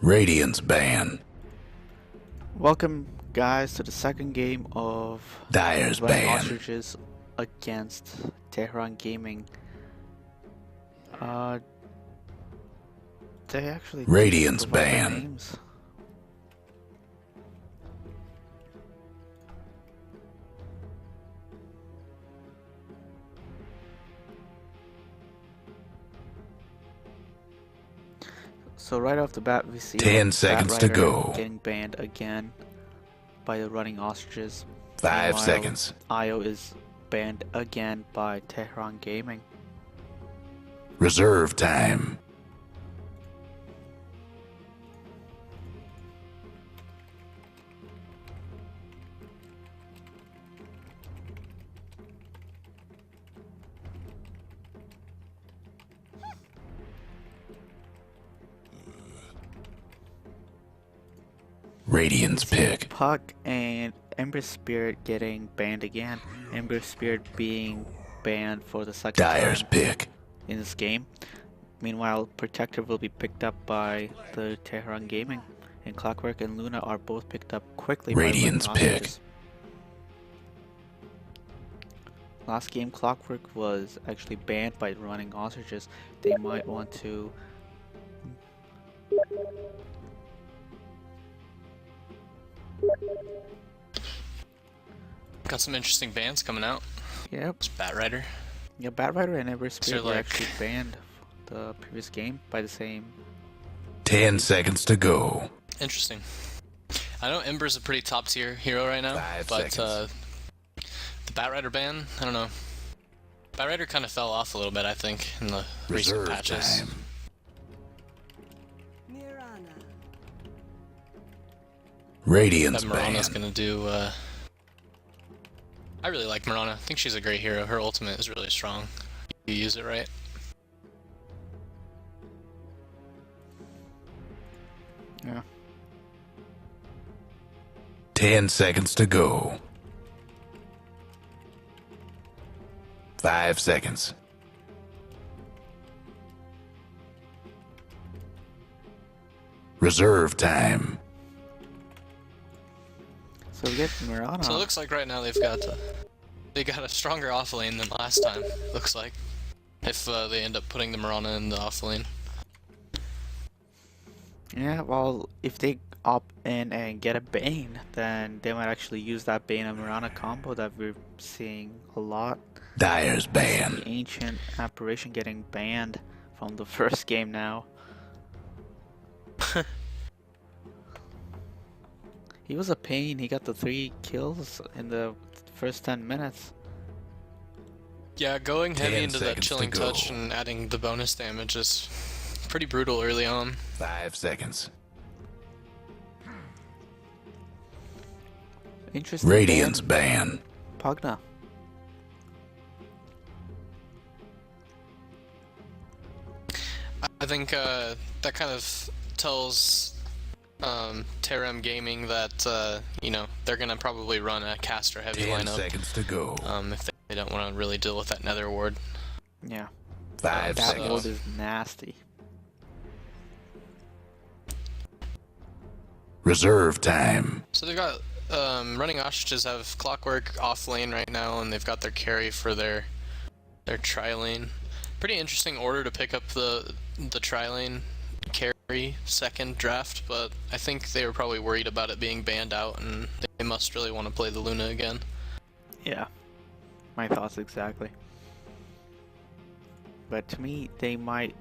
Radiant's ban. Welcome, guys, to the second game of Dire's Running ban. Ostriches against Tehran Gaming. They actually didn't Radiant's provide their ban. names. So right off the bat, we see 10 seconds to go. getting banned again by the Running Ostriches. 5 Meanwhile, seconds. IO is banned again by Tehran Gaming. Reserve time. Radiant's pick. Puck and Ember Spirit getting banned again. Ember Spirit being banned for the second Dire's time pick. in this game. Meanwhile, Protector will be picked up by the Tehran Gaming, and Clockwork and Luna are both picked up quickly Radiant's by Running pick. Ostriches. Last game, Clockwork was actually banned by Running Ostriches. They might want to Got some interesting bans coming out. Yep. It's Bat Rider. Yeah, Bat Rider and Ember Spirit were like- actually banned the previous game by the same. 10 seconds to go. Interesting. I know Ember's a pretty top tier hero right now, 5 but seconds. the Bat Rider ban, I don't know. Bat Rider kind of fell off a little bit, I think, in the recent Reserve patches. time. Radiant's That Mirana's ban. gonna do. I really like Mirana. I think she's a great hero. Her ultimate is really strong. You use it right. Yeah. 10 seconds to go. 5 seconds. Reserve time. So we get Mirana. So it looks like right now they got a stronger off lane than last time. Looks like, if they end up putting the Mirana in the off lane. Yeah, well, if they opt in and get a Bane, then they might actually use that Bane and Mirana combo that we're seeing a lot. Dire's ban. The Ancient Apparition getting banned from the first game now. He was a pain. He got the 3 kills in the first 10 minutes. Yeah, going heavy 10 into that seconds to chilling go. touch and adding the bonus damage is pretty brutal early on. 5 seconds. Interesting. Radiant's ban. Pugna. I think that kind of tells Tehran Gaming that you know, they're gonna probably run a caster heavy 10 lineup seconds to go. if they don't want to really deal with that Nether ward. Yeah. 5 That seconds. ward is nasty. Reserve time. So they got Running Ostriches have Clockwork off lane right now, and they've got their carry for their tri lane. Pretty interesting order to pick up the tri lane carry second draft, but I think they were probably worried about it being banned out, and they must really want to play the Luna again. Yeah. My thoughts exactly. But to me, they might.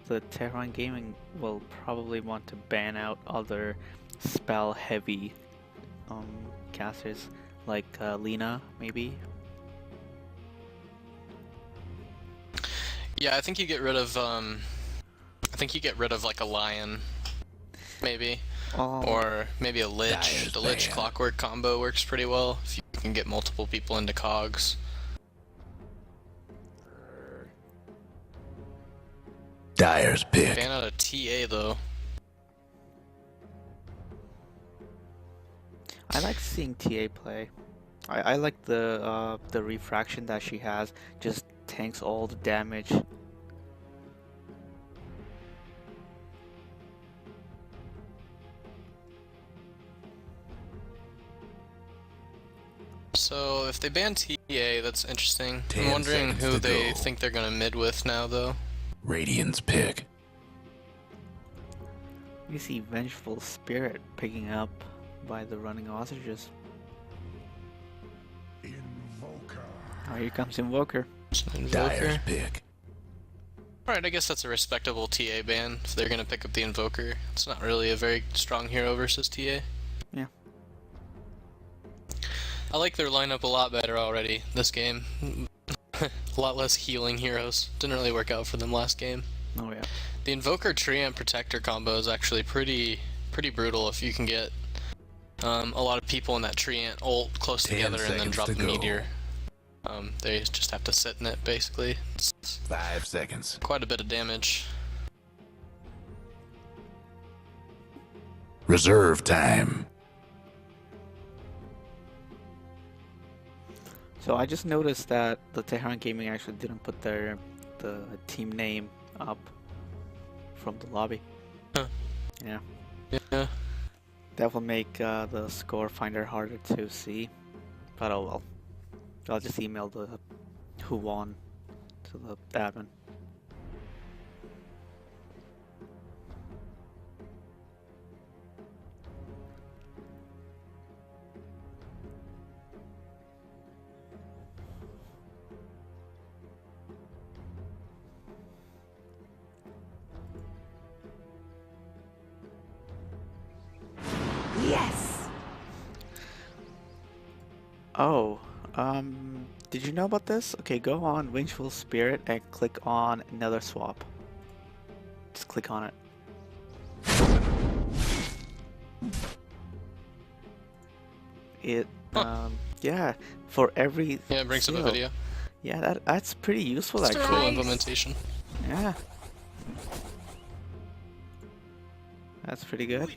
The Tehran Gaming will probably want to ban out other spell heavy casters like Lina, maybe. Yeah, I think you get rid of like a Lion, maybe, or maybe a Lich. Dire's The Lich ban. Clockwork combo works pretty well if you can get multiple people into cogs. Dire's pick. Ban out a TA though. I like seeing TA play. I like the refraction that she has. Just tanks all the damage. So if they ban TA, that's interesting. 10 I'm wondering seconds who to they go. think they're gonna mid with now, though. Radiant's pick. You see Vengeful Spirit picking up by the running Ostriches. Oh, here comes Invoker. Dyer's Invoker. pick. Alright, I guess that's a respectable TA ban if they're gonna pick up the Invoker. It's not really a very strong hero versus TA. Yeah. I like their lineup a lot better already this game. A lot less healing heroes. Didn't really work out for them last game. Oh yeah. The Invoker Treant Protector combo is actually pretty brutal if you can get a lot of people in that Treant ult close 10 together and then seconds drop to the go. meteor. They just have to sit in it basically. It's 5 seconds. quite a bit of damage. Reserve time. So I just noticed that the Tehran Gaming actually didn't put the team name up from the lobby. Huh. Yeah. Yeah. That will make the score finder harder to see. But oh well. I'll just email the who won to the admin. Yes! Oh, did you know about this? Okay, go on Vengeful Spirit and click on another swap. Just click on it. Yeah, for every Yeah, it brings up a seal. video. Yeah, that's pretty useful It's a cool actually. implementation. Yeah. That's pretty good.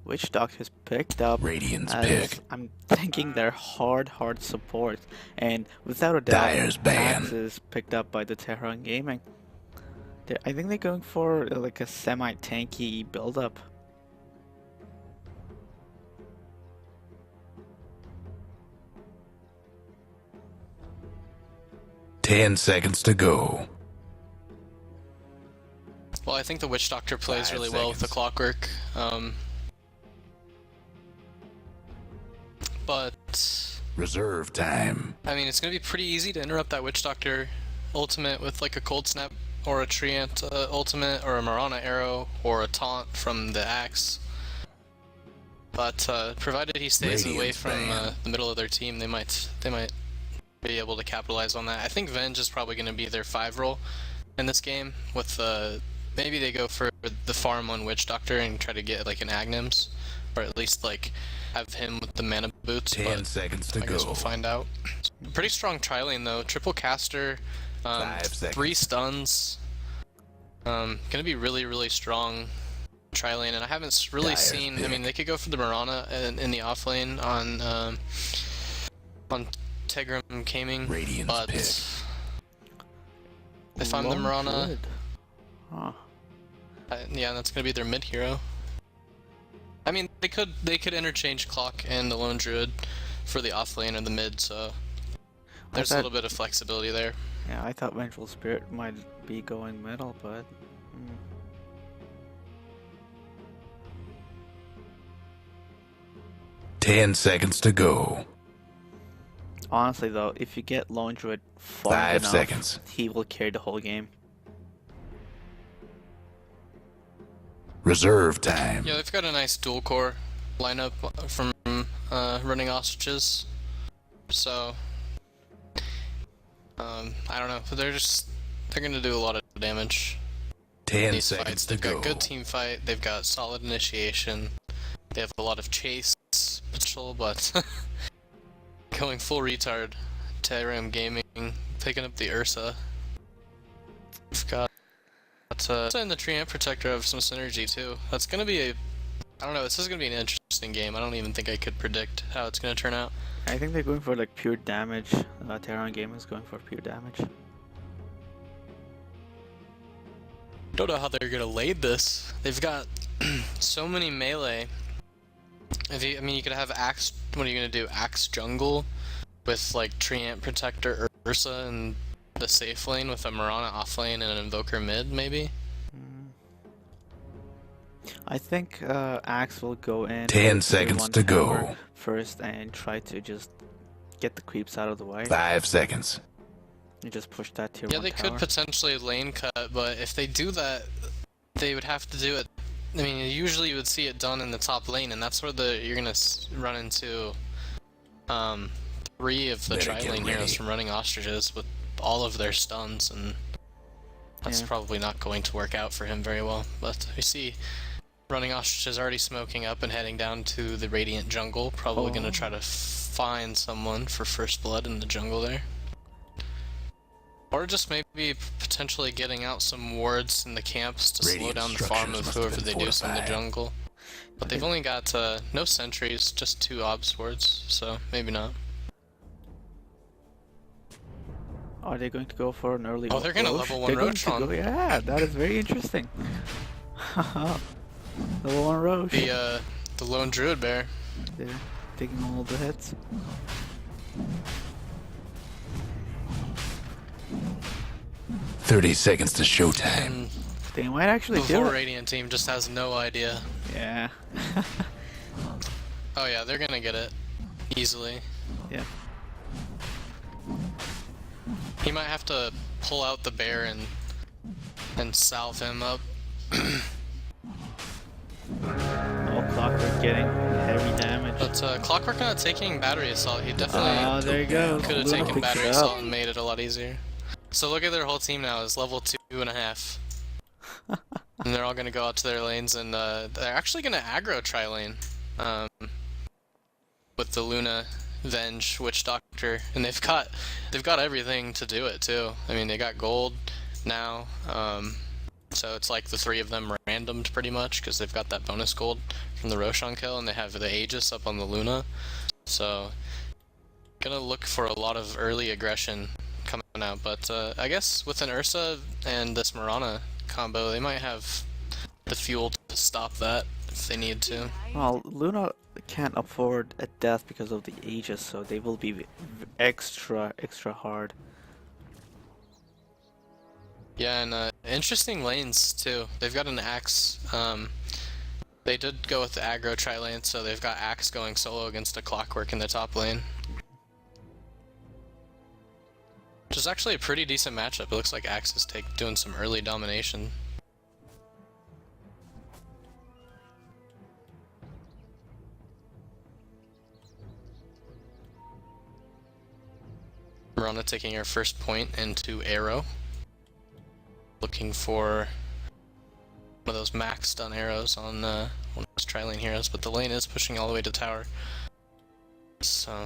Witch Doctor's picked up Radiant's as pick. I'm thinking they're hard support, and without a doubt, Dyer's ban. Axe is picked up by the Tehran Gaming. I think they're going for like a semi-tanky build-up. Ten seconds to go. Well, I think the Witch Doctor plays 5 really well with the seconds. Clockwork. But Reserve time. I mean, it's gonna be pretty easy to interrupt that Witch Doctor ultimate with like a Cold Snap or a Treant ultimate or a Marana arrow or a taunt from the axe. But provided he stays away Radiant's from ban. the middle of their team, they might be able to capitalize on that. I think Venge is probably going to be their 5 role in this game. With maybe they go for the farm on Witch Doctor and try to get like an Agnems, or at least like have him with the mana boots. 10 but seconds to I guess go. we'll find out. Pretty strong tri-lane though. Triple caster, 5 seconds. 3 stuns. Gonna be really strong tri-lane, and I haven't really Dyer's seen. I mean, pick. they could go for the Marana in the off lane on Tegram Gaming, Radiant's but pick. if I'm the Lone Marana, Druid. Huh. yeah, that's gonna be their mid hero. I mean, they could interchange Clock and the Lone Druid for the off lane or the mid, so there's a thought- little bit of flexibility there. Yeah, I thought Vengeful Spirit might be going middle, but... 10 seconds to go. Honestly though, if you get Lone Druid far 5 enough, seconds. he will carry the whole game. Reserve time. Yeah, they've got a nice dual core lineup from running Ostriches, so I don't know. But they're gonna do a lot of damage. 10 These seconds fights. to They've go. got good team fight. They've got solid initiation. They have a lot of chase potential, but going full retard. Tehran Gaming picking up the Ursa. We've got and the Treant Protector have some synergy too. That's gonna be I don't know. This is gonna be an interesting game. I don't even think I could predict how it's gonna turn out. I think they're going for like pure damage. Tehran Gaming is going for pure damage. Don't know how they're gonna lade this. They've got so many melee I mean, you could have Axe. What are you gonna do? Axe jungle with like Treant Protector Ursa and the safe lane with a Mirana off lane and an Invoker mid, maybe. I think Axe will go in 10 with tier seconds 1 to tower go. first and try to just get the creeps out of the way. 5 seconds. And just push that tier Yeah, 1 they tower. could potentially lane cut, but if they do that, they would have to do it. I mean, usually you would see it done in the top lane, and that's where you're gonna run into 3 of the Better tri get lane heroes ready. from running Ostriches with all of their stuns, and that's Yeah. probably not going to work out for him very well. But we see running Ostriches already smoking up and heading down to the Radiant jungle, probably gonna try to find someone for first blood in the jungle there. Or just maybe potentially getting out some wards in the camps to slow Radiant down the farm structures of must whoever have they been do in the fortified. jungle. But they've only got no sentries, just 2 obs wards, so maybe not. Are they going to go for an early Oh, they're gonna Roche? level 1 They're going Roche to on. go, yeah, that is very interesting. Level 1 Roche. The lone druid bear. They're taking all the hits. $30 to showtime. And They might actually the do whole it. Radiant team just has no idea. Yeah. Oh yeah, they're gonna get it. Easily. Yeah. He might have to pull out the bear and salve him up. All Clockwork getting heavy damage. But Clockwork not taking battery assault, he definitely There you go. could have Luna taken picks battery it assault up. and made it a lot easier. So look at their whole team now is level 2.5. And they're all gonna go out to their lanes, and they're actually gonna aggro tri lane with the Luna, Venge, Witch Doctor, and they've got everything to do it too. I mean, they got gold now, so it's like the 3 of them randomed pretty much because they've got that bonus gold from the Roshan kill, and they have the Aegis up on the Luna. So gonna look for a lot of early aggression coming out, but I guess with an Ursa and this Mirana combo, they might have the fuel to stop that if they need to. Well, Luna can't afford a death because of the Aegis, so they will be extra hard. Yeah, and interesting lanes too. They've got an Axe. They did go with the aggro tri lane, so they've got Axe going solo against a Clockwork in the top lane. Which is actually a pretty decent matchup. It looks like Axe is doing some early domination. Mirana taking her first point into Arrow. Looking for one of those max stun arrows on one of those tri-lane heroes, but the lane is pushing all the way to tower. So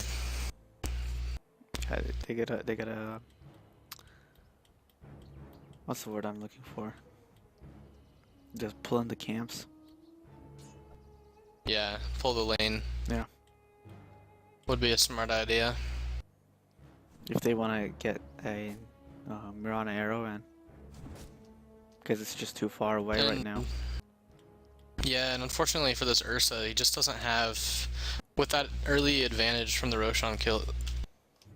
They get a what's the word I'm looking for? Just pull in the camps. yeah, pull the lane. Yeah. Would be a smart idea. If they want to get a Mirana arrow in. Because it's just too far away right And- now. Yeah, and unfortunately for this Ursa, he just doesn't have, with that early advantage from the Roshan kill,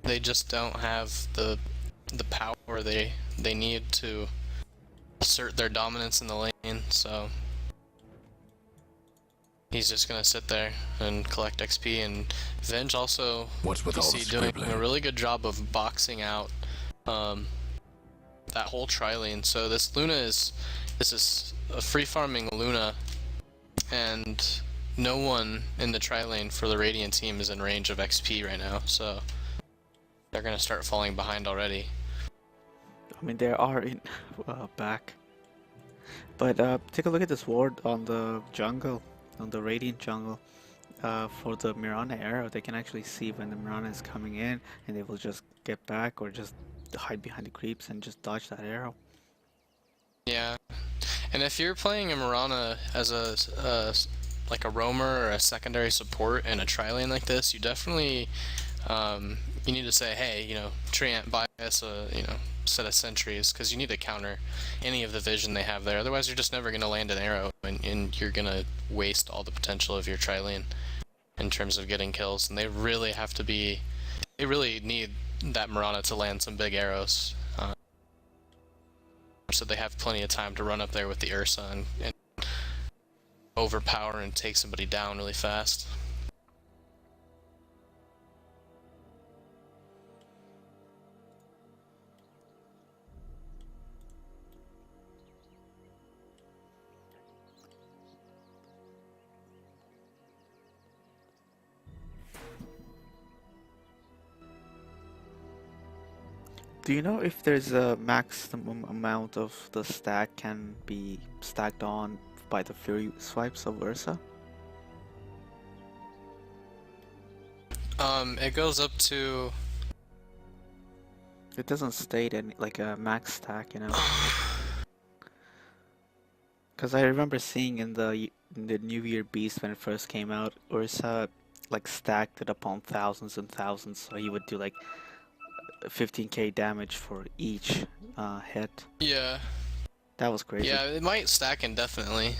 they just don't have the power they need to assert their dominance in the lane, so he's just gonna sit there and collect XP. And Venge also, What's with you all the see, doing scribbling? a really good job of boxing out that whole tri-lane. So this is a free farming Luna, and no one in the tri-lane for the Radiant team is in range of XP right now, so they're gonna start falling behind already. I mean, they are in back. But take a look at this ward on the jungle, on the Radiant jungle. For the Mirana arrow, they can actually see when the Mirana is coming in, and they will just get back or just hide behind the creeps and just dodge that arrow. Yeah, and if you're playing a Mirana as like a roamer or a secondary support in a tri-lane like this, you definitely you need to say, hey, Treant, buy us a set of sentries, because you need to counter any of the vision they have there. Otherwise, you're just never going to land an arrow, and you're going to waste all the potential of your tri-lane. in terms of getting kills, and they really have to be. They really need that Mirana to land some big arrows, so they have plenty of time to run up there with the Ursa and overpower and take somebody down really fast. Do you know if there's a maximum amount of the stack can be stacked on by the Fury swipes of Ursa? It goes up to. It doesn't state any like a max stack, you know. Because I remember seeing in the New Year Beast when it first came out, Ursa like stacked it upon thousands and thousands, so he would do like 15k damage for each hit. Yeah. That was crazy. Yeah, it might stack indefinitely.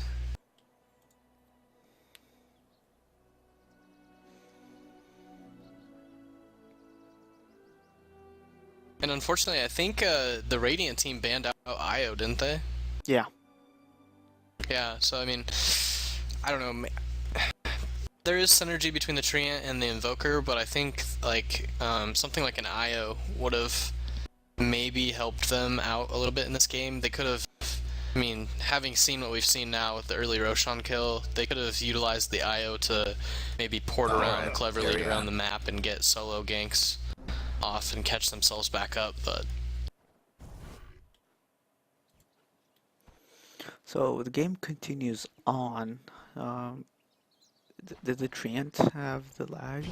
And unfortunately, I think the Radiant team banned out Io, didn't they? Yeah. Yeah, so I mean, I don't know. There is synergy between the Treant and the Invoker, but I think like something like an Io would have maybe helped them out a little bit in this game. They could have, I mean, having seen what we've seen now with the early Roshan kill, they could have utilized the Io to maybe port around cleverly around the map and get solo ganks off and catch themselves back up, but... So the game continues on. Did the Treant have the lag?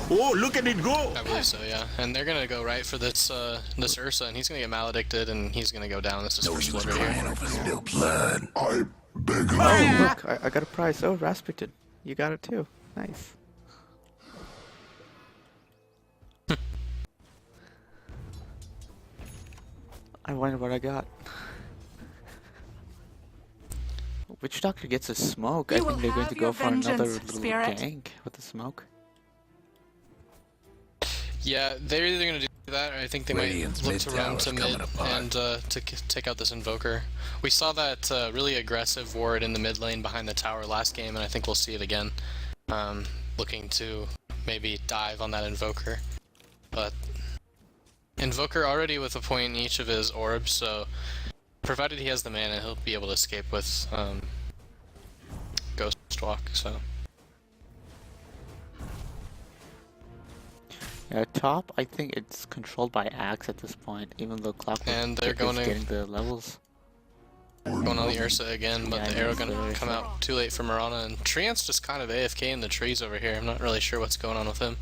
Oh, look at it go! I believe so, yeah. And they're gonna go right for this this Ursa, and he's gonna get maledicted, and he's gonna go down. This is first blood right here. Over spilled blood. I beg you. Oh, look, I got a prize. Oh, Rasputin. You got it too. Nice. I wonder what I got. Witch Doctor gets a smoke. I You think will they're going have to go your for another vengeance, little spirit. gank with the smoke. Yeah, they're either gonna do that, or I think they Radiant's might look to run mid-tower's to mid coming apart. and take out this Invoker. We saw that really aggressive ward in the mid lane behind the tower last game, and I think we'll see it again. Looking to maybe dive on that Invoker, but Invoker already with a point in each of his orbs, so provided he has the mana, he'll be able to escape with Ghost Walk. So. Yeah, top, I think it's controlled by Axe at this point, even though Clockwork And they're is going to- getting the levels. Going on the Ursa again, but Yeah, the arrow it's gonna the come Ursa. out too late for Mirana, and Treant's just kind of AFK in the trees over here. I'm not really sure what's going on with him.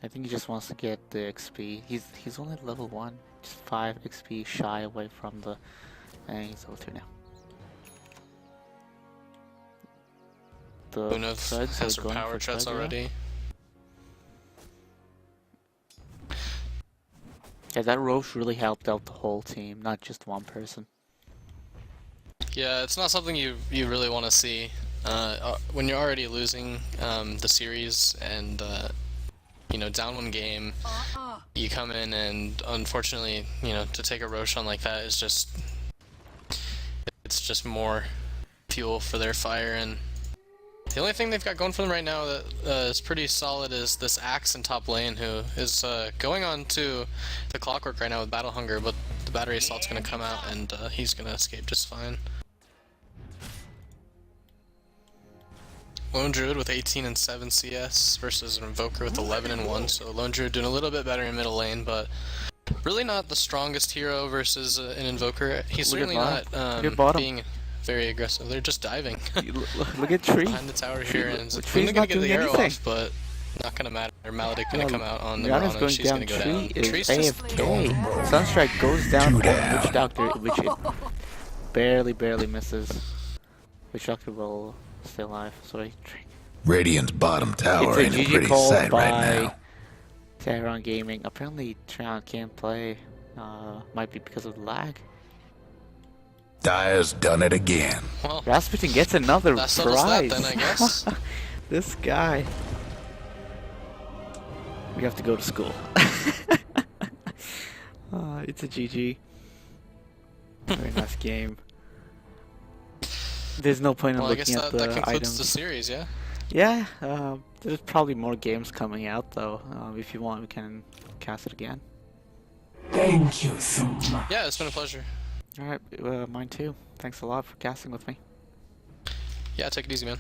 I think he just wants to get the XP. He's only level 1, just 5 XP shy away from the... And he's level 2 now. The Unav Threads has are her going power for chest Thread, yeah. already. Yeah, that Roche really helped out the whole team, not just one person. Yeah, it's not something you really want to see when you're already losing the series and you know, down one game. You come in and unfortunately, you know, to take a Roshan like that is just more fuel for their fire. And the only thing they've got going for them right now that is pretty solid is this Axe in top lane, who is going on to the Clockwork right now with Battle Hunger, but the Battery Assault's going to come out and he's going to escape just fine. Lone Druid with 18 and 7 CS versus an Invoker with 11 and 1, so Lone Druid doing a little bit better in middle lane, but really not the strongest hero versus an Invoker. He's Look at certainly bottom. not Look at bottom. being very aggressive. They're just diving Look at Tree. behind the tower here, and Tree's only gonna not get the doing arrow anything. off, but not gonna matter. Maledict gonna Yeah, come out on the Mirana's Mirana, going she's down. gonna go Tree down. is Tree's just AFK. Sunstrike goes down Two on down. Witch Doctor, which it barely misses. Witch Doctor will stay alive. Sorry. Radiant's bottom tower It's ain't a a pretty GG call sight right by now. Tehran Gaming. Apparently, Tehran can't play. Might be because of the lag. Dire's done it again. well. Rasputin gets another That settles that prize. then, I guess. This guy. We have to go to school. It's a GG. Very nice game. There's no point in Well, I guess looking at that the concludes items. the series, yeah? Yeah, there's probably more games coming out though. If you want, we can cast it again. Thank you so much. Yeah, it's been a pleasure. Alright, mine too. Thanks a lot for casting with me. Yeah, take it easy, man.